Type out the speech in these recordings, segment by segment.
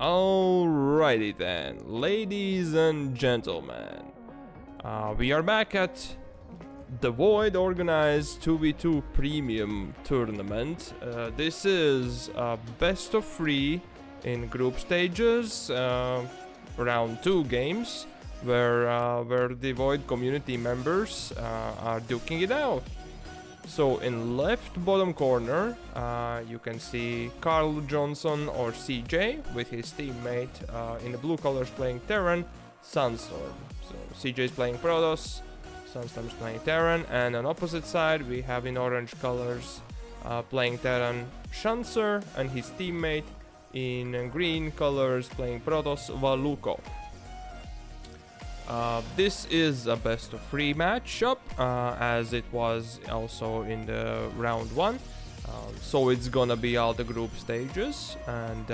Alrighty then, ladies and gentlemen, we are back at DeVoid organized 2v2 Premium tournament. This is best of 3 in group stages, round 2 games, where DeVoid community members are duking it out. So in left bottom corner, you can see CarlJohnson or CJ with his teammate in the blue colors playing Terran, SandStorm. So CJ is playing Protoss, SandStorm is playing Terran, and on opposite side we have in orange colors playing Terran Shansur and his teammate in green colors playing Protoss VALUCO. This is a best of 3 matchup, as it was also in the round 1. So it's gonna be all the group stages, and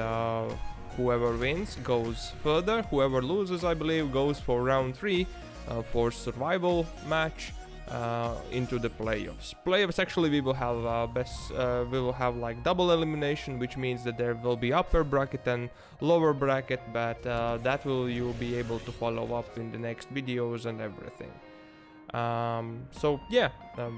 whoever wins goes further. Whoever loses, I believe, goes for round 3 for survival match into the playoffs. Playoffs, actually, we will have like double elimination, which means that there will be upper bracket and lower bracket, but that you'll be able to follow up in the next videos and everything. So yeah,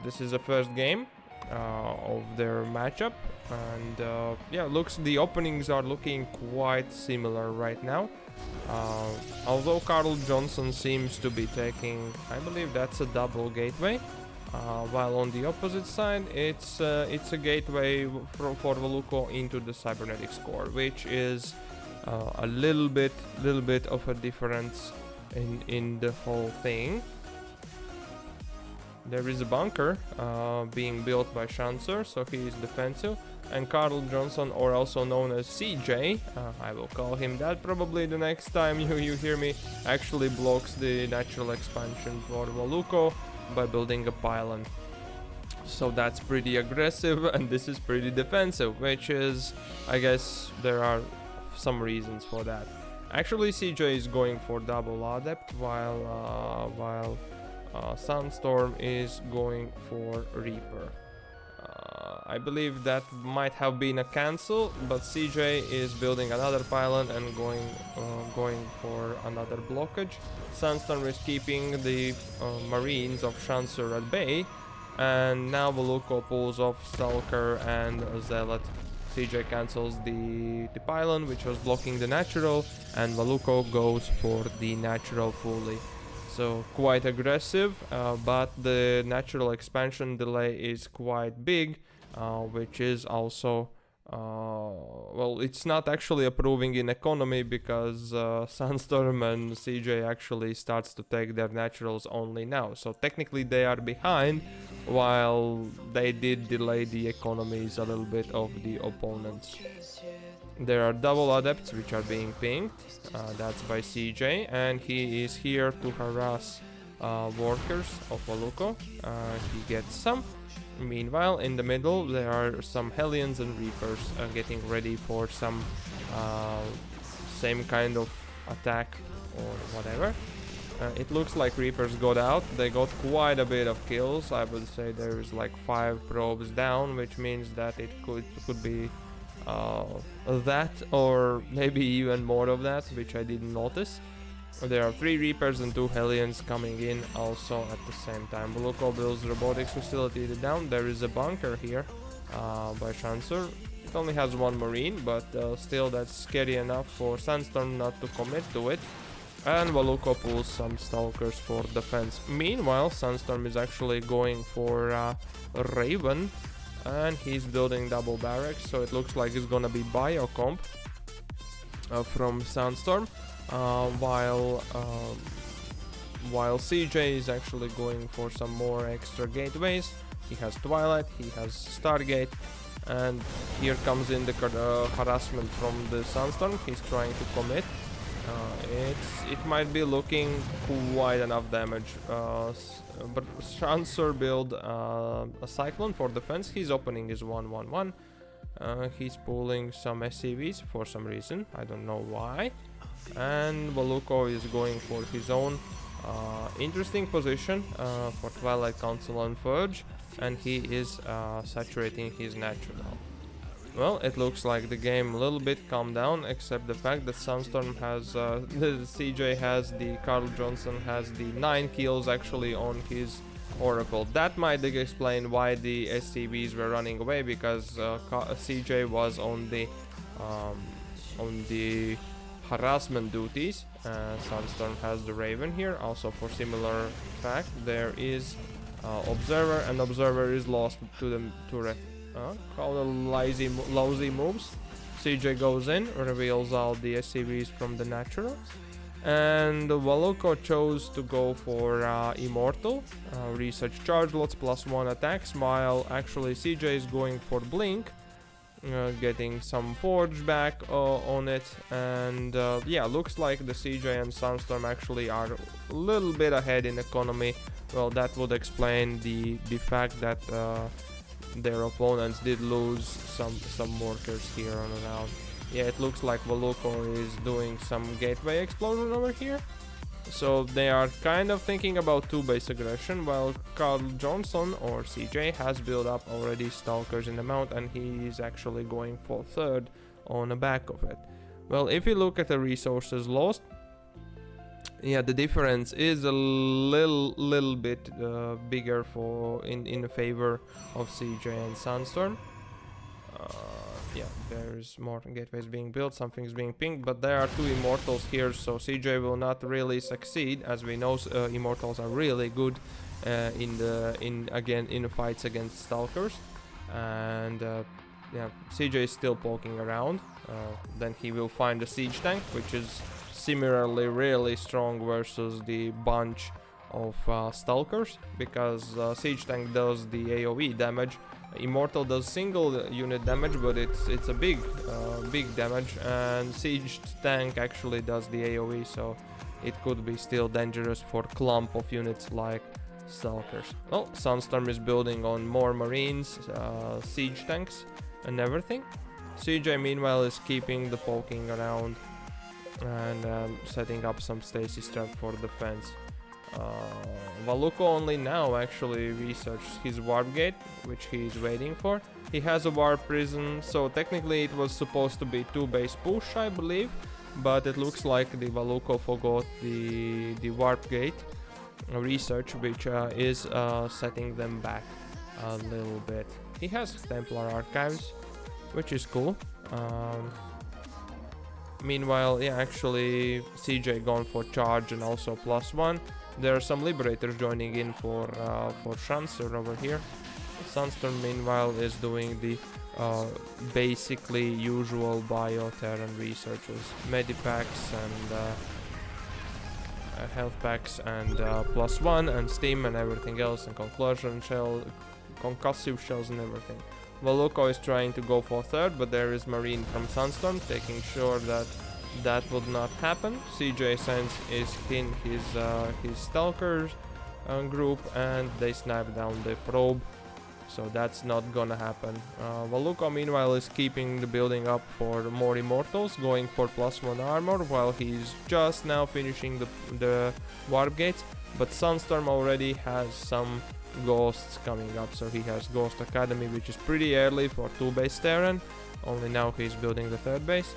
this is the first game of their matchup, and yeah, the openings are looking quite similar right now. Although CarlJohnson seems to be taking, I believe that's a double gateway, while on the opposite side it's a gateway for VALUCO into the cybernetics core, which is a little bit of a difference in the whole thing. There is a bunker being built by Shansur, so he is defensive. And CarlJohnson, or also known as CJ, I will call him that probably the next time you hear me, actually blocks the natural expansion for VALUCO by building a pylon. So that's pretty aggressive, and this is pretty defensive, which is, I guess, there are some reasons for that. Actually, CJ is going for double adept, while SandStorm is going for Reaper. I believe that might have been a cancel, but CJ is building another pylon and going for another blockage. SandStorm is keeping the marines of Shansur at bay, and now VALUCO pulls off Stalker and Zealot. CJ cancels the pylon, which was blocking the natural, and VALUCO goes for the natural fully. So quite aggressive, but the natural expansion delay is quite big, which is also, well, it's not actually improving in economy, because SandStorm and CJ actually starts to take their naturals only now. So technically they are behind, while they did delay the economies a little bit of the opponents. There are double adepts which are being pinged, that's by CJ, and he is here to harass workers of VALUCO. He gets some. Meanwhile, in the middle there are some Hellions and Reapers getting ready for some same kind of attack or whatever. It looks like Reapers got out. They got quite a bit of kills. I would say there is like 5 probes down, which means that it could be that, or maybe even more of that, which I didn't notice. There are 3 Reapers and 2 Hellions coming in also at the same time. VALUCO builds robotics facility down. There is a bunker here by Shansur. It only has 1 marine, but still that's scary enough for SandStorm not to commit to it. And VALUCO pulls some Stalkers for defense. Meanwhile, SandStorm is actually going for Raven, and he's building double barracks, so it looks like it's gonna be biocomp from SandStorm, while CJ is actually going for some more extra gateways. He has Twilight, he has Stargate, and here comes in the harassment from the SandStorm. He's trying to commit. It might be looking quite enough damage, but Shansur build a Cyclone for defense. His opening is 1-1-1. He's pulling some SCVs for some reason, I don't know why. And VALUCO is going for his own interesting position for Twilight Council and Purge, and he is saturating his natural. Well, it looks like the game a little bit calmed down, except the fact that SandStorm has, the CJ has the, CarlJohnson has the 9 kills actually on his Oracle. That might explain why the SCVs were running away, because CJ was on the harassment duties. SandStorm has the Raven here. Also, for similar fact, there is Observer, and Observer is lost to the turret. Call the lousy moves. CJ goes in, reveals all the SCVs from the natural, and Valuco chose to go for Immortal, research charge lots +1 attacks, while actually CJ is going for Blink, getting some Forge back on it, and yeah, looks like the CJ and SandStorm actually are a little bit ahead in economy. Well, that would explain the fact that their opponents did lose some workers here on around. Yeah, it looks like Valuco is doing some gateway explosion over here. So they are kind of thinking about 2-base aggression, while CarlJohnson or CJ has built up already Stalkers in the mount, and he is actually going for 3rd on the back of it. Well, if you look at the resources lost, yeah, the difference is a little bit bigger for in favor of CJ and SandStorm. Yeah, there's more gateways being built, something's being pinged, but there are 2 Immortals here, so CJ will not really succeed. As we know, Immortals are really good in the fights against Stalkers, and yeah, CJ is still poking around. Then he will find a siege tank, which is similarly really strong versus the bunch of Stalkers, because siege tank does the AoE damage. Immortal does single unit damage, but it's a big damage, and siege tank actually does the AoE, so it could be still dangerous for clump of units like Stalkers. Well, SandStorm is building on more Marines, siege tanks, and everything. CJ meanwhile is keeping the poking around and setting up some stasis trap for defense. Valuco only now actually researched his warp gate, which he is waiting for. He has a warp prism, so technically it was supposed to be 2-base push, I believe, but it looks like the Valuco forgot the warp gate research, which is setting them back a little bit. He has Templar archives, which is cool. Meanwhile, yeah, actually CJ gone for charge and also +1. There are some Liberators joining in for Shansur over here. SandStorm meanwhile is doing the basically usual Bioterran researches, Medipacks and health packs and +1 and Steam and everything else, and concussive shells and everything. Valuco is trying to go for 3rd, but there is Marine from SandStorm taking sure that that would not happen. CJ sends in his Stalkers group, and they snipe down the probe, so that's not gonna happen. Valuco meanwhile is keeping the building up for more Immortals, going for +1 armor, while he's just now finishing the warp gates. But SandStorm already has some Ghosts coming up, so he has Ghost Academy, which is pretty early for 2-base Terran. Only now he's building the 3rd base,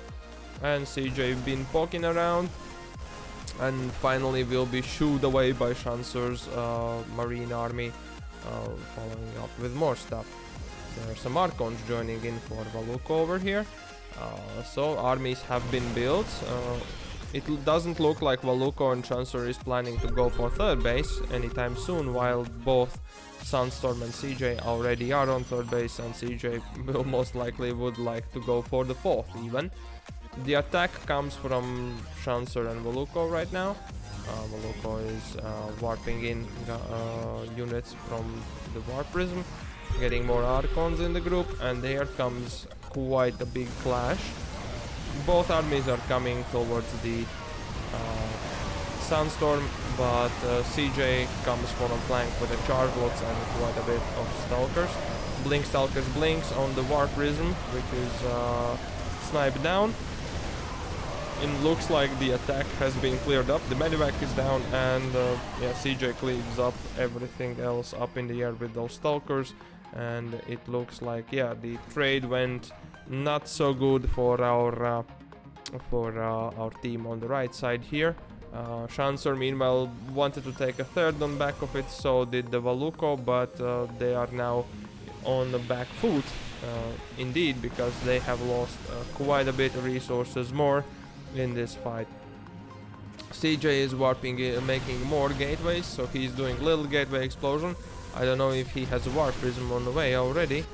and CJ been poking around, and finally will be shooed away by Shansur's Marine army, following up with more stuff. There are some Archons joining in for Valuco over here, so armies have been built. It doesn't look like Valuco and Shansur is planning to go for 3rd base anytime soon, while both SandStorm and CJ already are on 3rd base, and CJ will most likely would like to go for the 4th even. The attack comes from Shansur and Valuco right now. Valuco is warping in units from the warp prism, getting more Archons in the group, and there comes quite a big clash. Both armies are coming towards the SandStorm, but CJ comes from a flank with a charge lots and quite a bit of Stalkers. Blink Stalkers blinks on the Warp Prism, which is sniped down. It looks like the attack has been cleared up, the medevac is down, and yeah, CJ cleaves up everything else up in the air with those Stalkers, and it looks like, yeah, the trade went not so good for our team on the right side here. Shansur meanwhile wanted to take a third on back of it, so did the VALUCO, but they are now on the back foot indeed, because they have lost quite a bit of resources more in this fight. CJ is warping, making more gateways, so he's doing little gateway explosion. I don't know if he has a warp prism on the way already,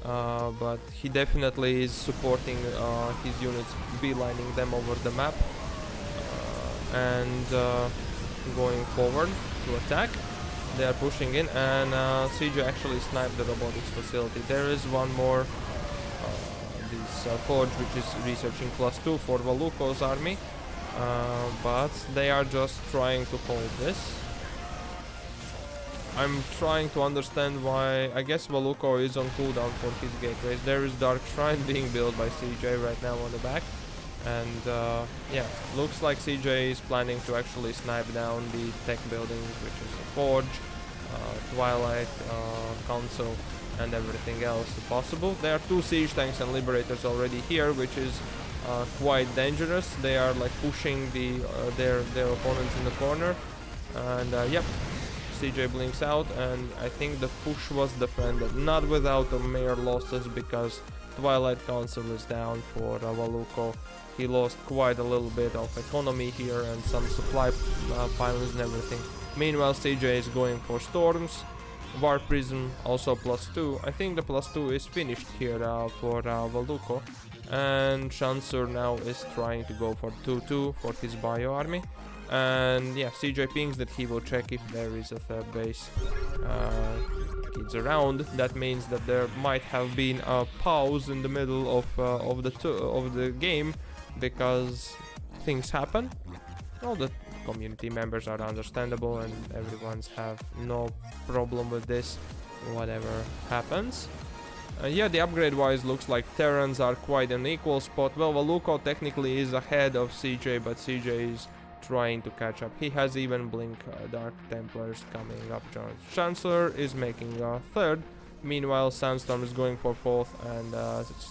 but he definitely is supporting his units, beelining them over the map and going forward to attack. They are pushing in, and CJ actually sniped the robotics facility. There is one more, this Forge, which is researching +2 for VALUCO's army, but they are just trying to hold this. I'm trying to understand why. I guess VALUCO is on cooldown for his gateways. There is Dark Shrine being built by CJ right now on the back. And yeah, looks like CJ is planning to actually snipe down the tech buildings, which is a Forge, Twilight, Council, and everything else possible. There are 2 siege tanks and liberators already here, which is quite dangerous. They are like pushing their opponents in the corner. And yep, CJ blinks out, and I think the push was defended, not without the mere losses, because Twilight Council is down for VALUCO. He lost quite a little bit of economy here and some supply pylons and everything. Meanwhile, CJ is going for Storms, Warp Prism, also +2. I think the +2 is finished here for VALUCO. And Shansur now is trying to go for 2-2 for his bio army. And yeah, CJ pings that he will check if there is a third base kids around. That means that there might have been a pause in the middle of the game, because things happen. All the community members are understandable, and everyone's have no problem with this, whatever happens. Yeah, the upgrade wise looks like Terrans are quite an equal spot. Well, VALUCO technically is ahead of CJ, but CJ is trying to catch up. He has even Blink Dark Templars coming up. Shansur is making a third. Meanwhile, SandStorm is going for 4th, and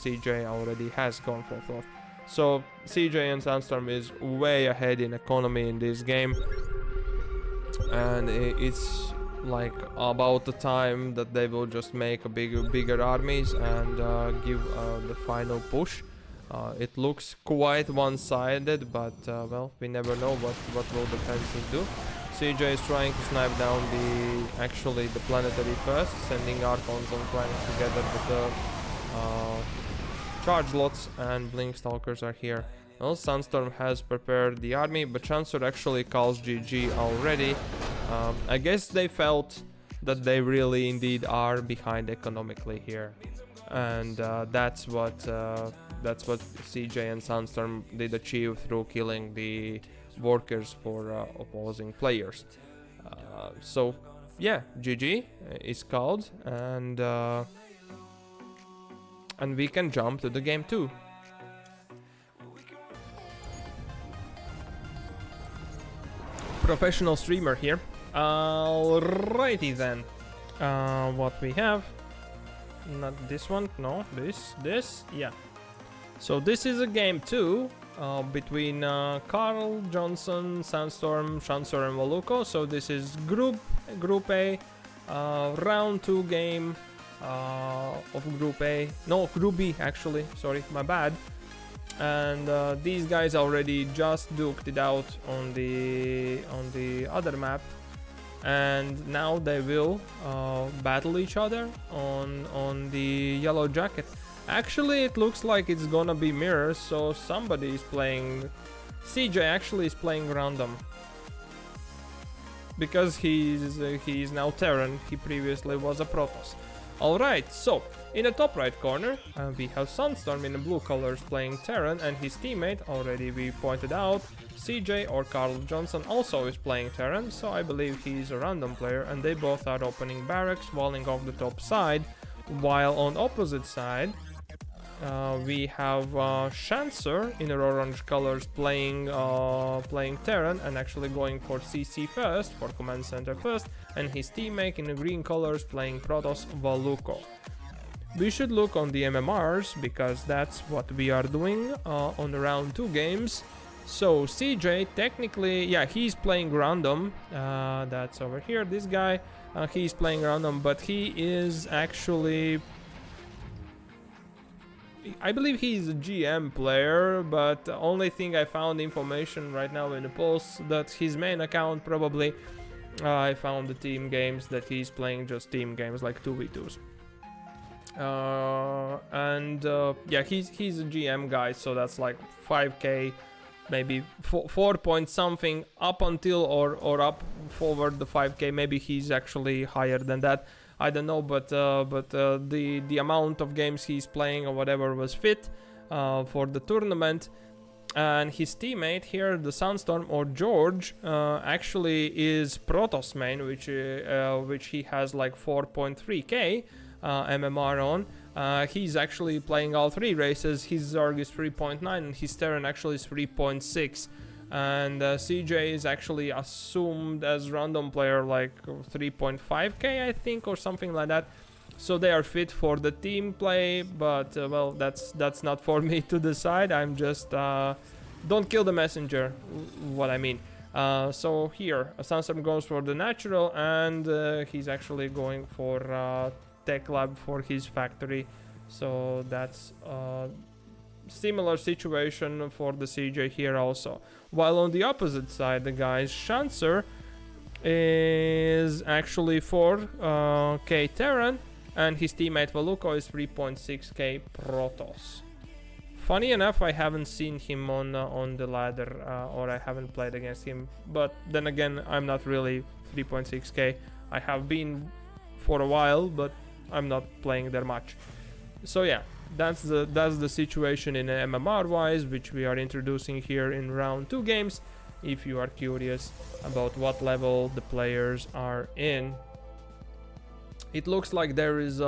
CJ already has gone for 4th. So CJ and SandStorm is way ahead in economy in this game, and it's like about the time that they will just make a bigger armies and give the final push. It looks quite one-sided, but well, we never know what will the fences do. CJ is trying to snipe down the planetary first, sending Archons on planet together with the charge lots, and Blink Stalkers are here. Well, SandStorm has prepared the army, but Shansur actually calls GG already. I guess they felt that they really indeed are behind economically here, and that's what CJ and SandStorm did achieve through killing the workers for opposing players. So yeah, GG is called, and we can jump to the game 2. Professional streamer here. Alrighty then. What we have? Not this one. No, this. Yeah. So this is a game 2 between CarlJohnson SandStorm, Shansur, and VALUCO. So this is Group A, round 2 game of Group A. No, Group B actually. Sorry, my bad. And these guys already just duked it out on the other map, and now they will battle each other on the yellow jacket. Actually, it looks like it's gonna be mirrors, so somebody is playing. CJ actually is playing random, because he's now Terran. He previously was a Protoss. Alright, so in the top right corner we have SandStorm in the blue colors playing Terran, and his teammate, already we pointed out, CJ or CarlJohnson, also is playing Terran, so I believe he's a random player, and they both are opening barracks, walling off the top side, while on opposite side we have Shansur in the orange colors playing Terran, and actually going for CC first, for command center first, and his teammate in the green colors playing Protoss VALUCO. we should look on the MMRs, because that's what we are doing on the round 2 games. So CJ, technically, yeah, he's playing random. That's over here, this guy. He's playing random, but he is actually... I believe he's a GM player, but the only thing I found information right now in the polls that his main account probably... I found the team games that he's playing, just team games like 2v2s. Yeah, he's a GM guy, so that's like 5k, maybe 4 point something up until or up forward the 5k. Maybe he's actually higher than that, I don't know, but the amount of games he's playing or whatever was fit for the tournament. And his teammate here, the SandStorm or George, actually is Protoss main, which he has like 4.3k MMR on. He's actually playing all 3 races. His Zerg is 3.9 and his Terran actually is 3.6. And CJ is actually assumed as random player like 3.5k, I think, or something like that. So they are fit for the team play, but well, that's not for me to decide. I'm just don't kill the messenger, what I mean. So here, SandStorm goes for the natural, and he's actually going for tech lab for his factory. So that's similar situation for the CJ here also. While on the opposite side, the guys, Shansur is actually 4k Terran, and his teammate VALUCO is 3.6k Protoss. Funny enough, I haven't seen him on the ladder, or I haven't played against him. But then again, I'm not really 3.6k. I have been for a while, but I'm not playing there much. So yeah, that's the situation in MMR wise, which we are introducing here in round 2 games. If you are curious about what level the players are in. It looks like there is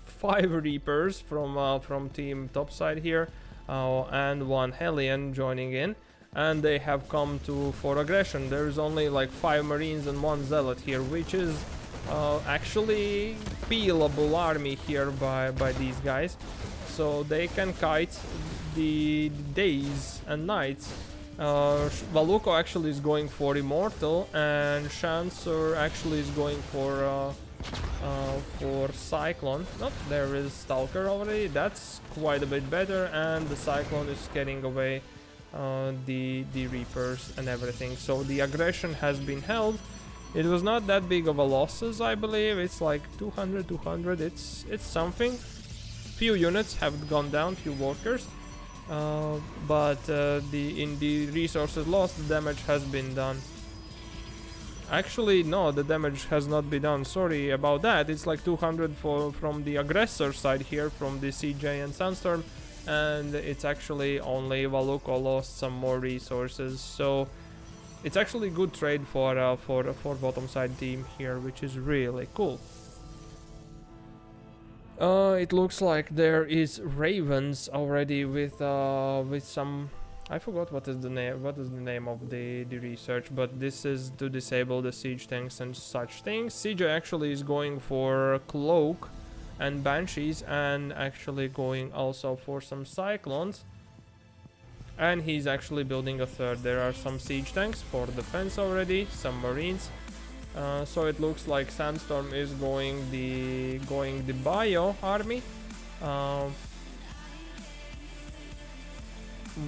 5 Reapers from team topside here, and 1 Hellion joining in, and they have come for aggression. There's only like 5 Marines and 1 Zealot here, which is actually peelable army here by these guys, so they can kite the days and nights. VALUCO actually is going for Immortal, and Shansur actually is going for Cyclone. Nope, there is Stalker already. That's quite a bit better, and the Cyclone is getting away the Reapers and everything. So the aggression has been held. It was not that big of a losses, I believe. It's like 200. It's something. Few units have gone down, few workers, but in the resources lost, the damage has been done. Actually, no, the damage has not been done. Sorry about that. It's like 200 from the aggressor side here, from the CJ and SandStorm, and it's actually only VALUCO lost some more resources. So it's actually good trade for bottom side team here, which is really cool. It looks like there is Ravens already with some. I forgot what is the name of the research, but this is to disable the siege tanks and such things. CJ actually is going for Cloak and Banshees, and actually going also for some Cyclones. And he's actually building a 3rd. There are some siege tanks for defense already, some Marines. So it looks like SandStorm is going the bio army.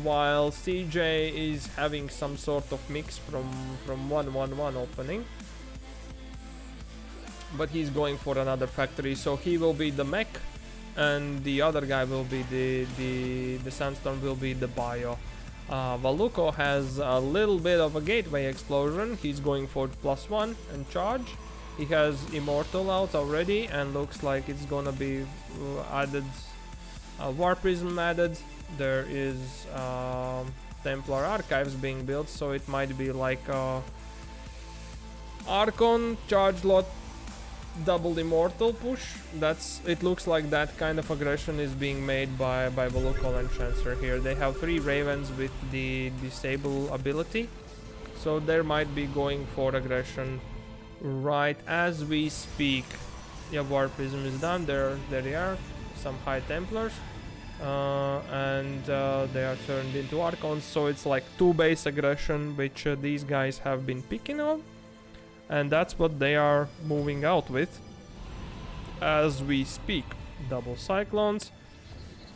While CJ is having some sort of mix from 1-1-1 opening, but he's going for another factory, so he will be the mech, and the other guy will be the SandStorm will be the bio. VALUCO has a little bit of a gateway explosion. He's going for +1 and charge. He has Immortal out already, and looks like it's gonna be added, War Prism added. There is Templar Archives being built, so it might be like Archon, Charge Lot, double Immortal push. It looks like that kind of aggression is being made by VALUCO and Shansur here. They have 3 Ravens with the Disable ability, so they might be going for aggression right as we speak. Yeah, War Prism is done. There they are, some High Templars. And they are turned into Archons, so it's like 2 base aggression, which these guys have been picking up. And that's what they are moving out with as we speak. Double Cyclones,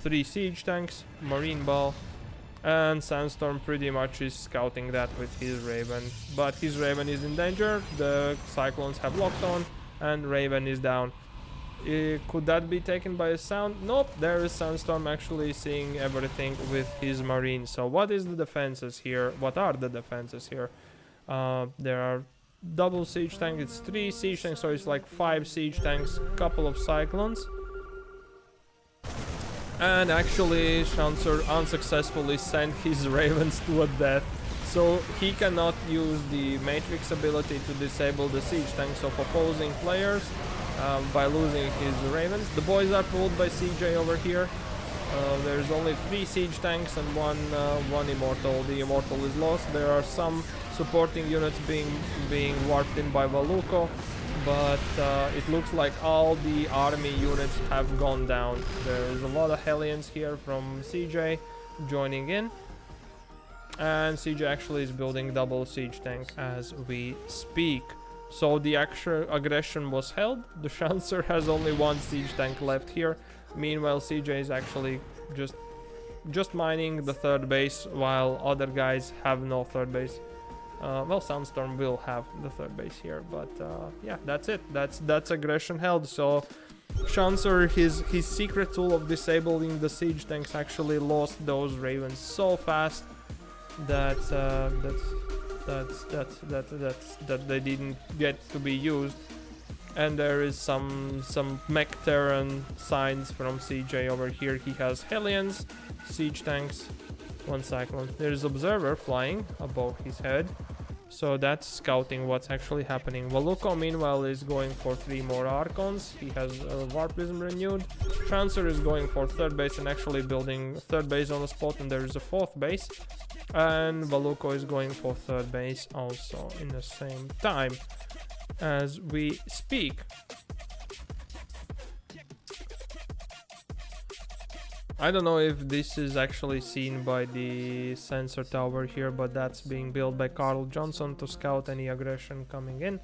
3 Siege Tanks, Marine Ball, and SandStorm pretty much is scouting that with his Raven. But his Raven is in danger, the Cyclones have locked on, and Raven is down. Could that be taken by a sound? Nope, there is SandStorm actually seeing everything with his Marine. So what is the defenses here? What are the defenses here? There are double Siege Tank, it's 3 Siege Tanks, so it's like 5 Siege Tanks, couple of Cyclones. And actually Shansur unsuccessfully sent his Ravens to a death. So he cannot use the Matrix ability to disable the Siege Tanks of opposing players by losing his Ravens. The boys are pulled by CJ over here. There's only 3 Siege Tanks and one Immortal. The Immortal is lost. There are some supporting units being warped in by VALUCO, but it looks like all the army units have gone down. There's a lot of Hellions here from CJ joining in, and CJ actually is building double Siege Tank as we speak. So the actual aggression was held. The Shansur has only 1 Siege Tank left here. Meanwhile, CJ is actually just mining the 3rd base, while other guys have no 3rd base. Well, SandStorm will have the 3rd base here, but yeah, that's it. That's aggression held. So Shansur, his secret tool of disabling the Siege Tanks, actually lost those Ravens so fast that they didn't get to be used. And there is some mech Terran signs from CJ over here. He has Hellions, Siege Tanks, 1 Cyclone. There's Observer flying above his head, so that's scouting what's actually happening. VALUCO meanwhile is going for 3 more Archons. He has War Prism renewed. Shansur is going for 3rd base and actually building 3rd base on the spot, and there is a 4th base. And VALUCO is going for 3rd base also in the same time as we speak. I don't know if this is actually seen by the sensor tower here, but that's being built by CarlJohnson to scout any aggression coming in.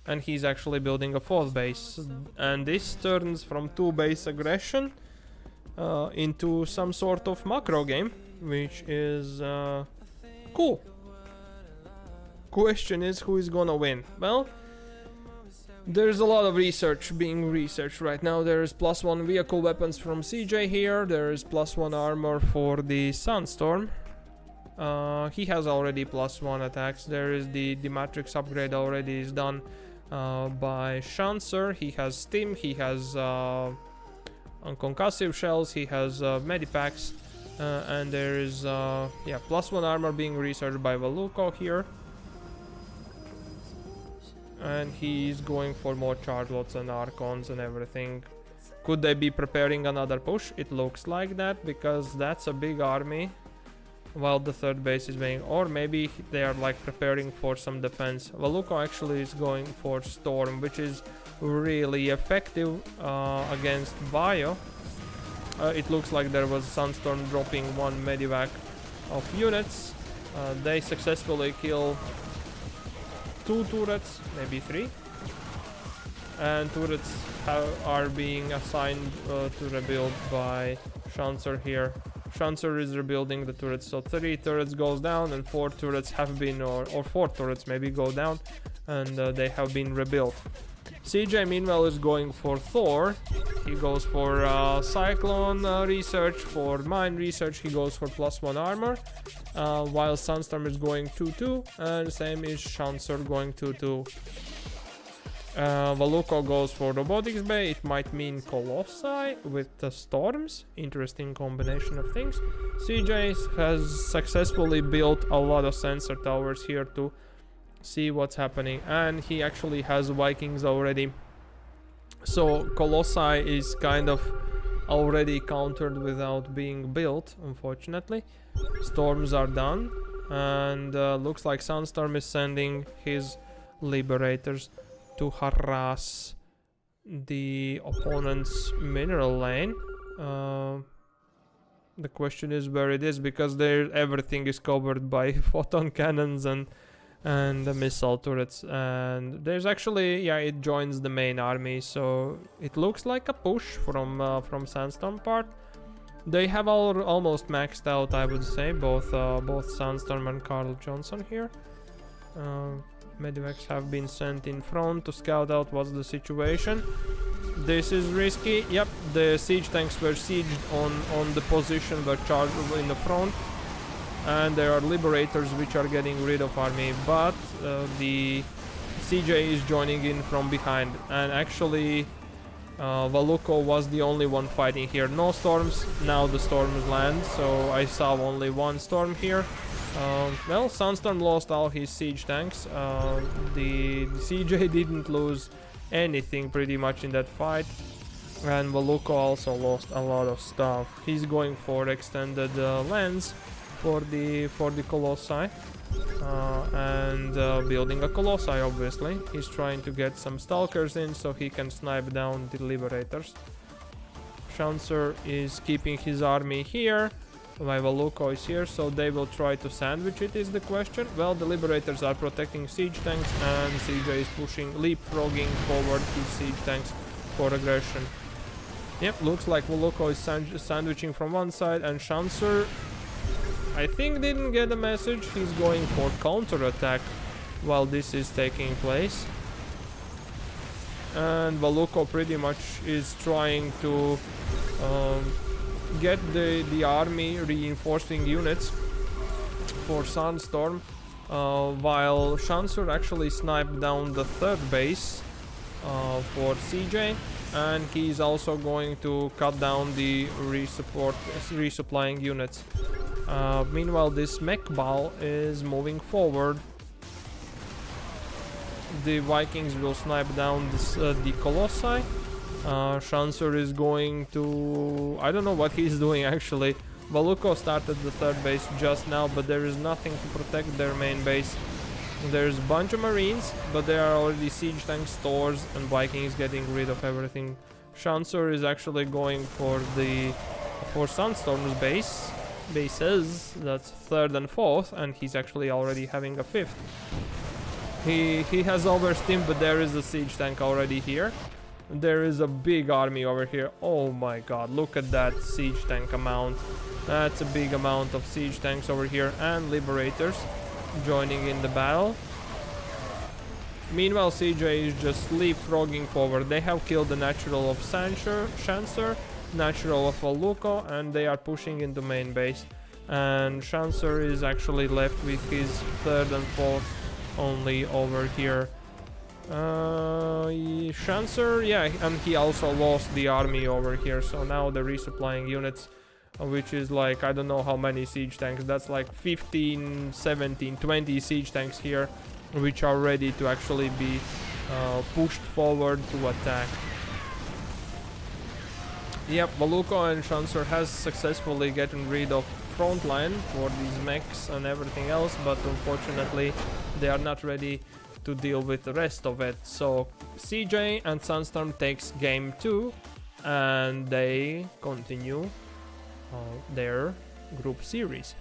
And he's actually building a 4th base. And this turns from 2 base aggression into some sort of macro game, which is cool. Question is, who is gonna win? Well, there's a lot of research being researched right now. There's +1 vehicle weapons from CJ here. There is +1 armor for the SandStorm. He has already +1 attacks. There is the Matrix upgrade already is done by Shansur. He has Stim, he has concussive shells, he has medipacks, and there is yeah, +1 armor being researched by VALUCO here. And he's going for more Charlottes and Archons and everything. Could they be preparing another push? It looks like that, because that's a big army while the 3rd base is being, or maybe they are like preparing for some defense. VALUCO actually is going for Storm, which is really effective against Bio. It looks like there was SandStorm dropping 1 medivac of units. They successfully kill 2 turrets, maybe 3, and turrets are being assigned to rebuild by Shansur here. Shansur is rebuilding the turrets, so 3 turrets goes down and 4 turrets have been, or 4 turrets maybe go down, and they have been rebuilt. CJ meanwhile is going for Thor. He goes for Cyclone research, for Mine research he goes for +1 armor, while SandStorm is going 2-2, and same is Shansur going 2-2. VALUCO goes for Robotics Bay. It might mean Colossi with the Storms. Interesting combination of things. CJ has successfully built a lot of sensor towers here to see what's happening, and he actually has Vikings already, so Colossi is kind of already countered without being built, unfortunately. Storms are done, and looks like SandStorm is sending his Liberators to harass the opponent's mineral lane. The question is where it is, because everything is covered by photon cannons and the missile turrets, and there's actually, yeah, it joins the main army, so it looks like a push from SandStorm part. They have almost maxed out, I would say, both SandStorm and CarlJohnson here. Medivacs have been sent in front to scout out what's the situation. This is risky. Yep, the siege tanks were sieged on the position, were charged in the front, and there are liberators which are getting rid of army, but the CJ is joining in from behind, and actually VALUCO was the only one fighting here. No storms. Now the storms land, so I saw only one storm here. Well, SandStorm lost all his siege tanks. The CJ didn't lose anything pretty much in that fight, and VALUCO also lost a lot of stuff. He's going for extended lens for the Colossi, and building a Colossi, obviously. He's trying to get some Stalkers in so he can snipe down the Liberators. Shansur is keeping his army here. My VALUCO is here, so they will try to sandwich it, is the question. Well, the Liberators are protecting siege tanks, and CJ is pushing, leapfrogging forward his siege tanks for aggression. Yep, looks like VALUCO is sandwiching from one side, and Shansur, I think, didn't get a message. He's going for counter-attack while this is taking place. And VALUCO pretty much is trying to get the army reinforcing units for SandStorm, while Shansur actually sniped down the third base for CJ, and he's also going to cut down the resupplying units. Meanwhile, this mech ball is moving forward. The Vikings will snipe down the Colossi. Shansur is going to... I don't know what he's doing actually. VALUCO started the third base just now, but there is nothing to protect their main base. There's a bunch of Marines, but there are already siege tank stores, and Vikings getting rid of everything. Shansur is actually going for SandStorm's bases. That's third and fourth, and he's actually already having a fifth. He has oversteamed, but there is a siege tank already here. There is a big army over here. Oh my god, look at that siege tank amount. That's a big amount of siege tanks over here, and Liberators joining in the battle. Meanwhile, CJ is just leapfrogging forward. They have killed the natural of Shansur, natural of VALUCO, and they are pushing into main base. And Shansur is actually left with his third and fourth only over here. Shansur, yeah, and he also lost the army over here, so now the resupplying units, which is like, I don't know how many siege tanks, that's like 15, 17, 20 siege tanks here, which are ready to actually be pushed forward to attack. Yep, VALUCO and Shansur has successfully gotten rid of front line for these mechs and everything else, but unfortunately they are not ready to deal with the rest of it. So CJ and SandStorm takes game 2, and they continue their group series.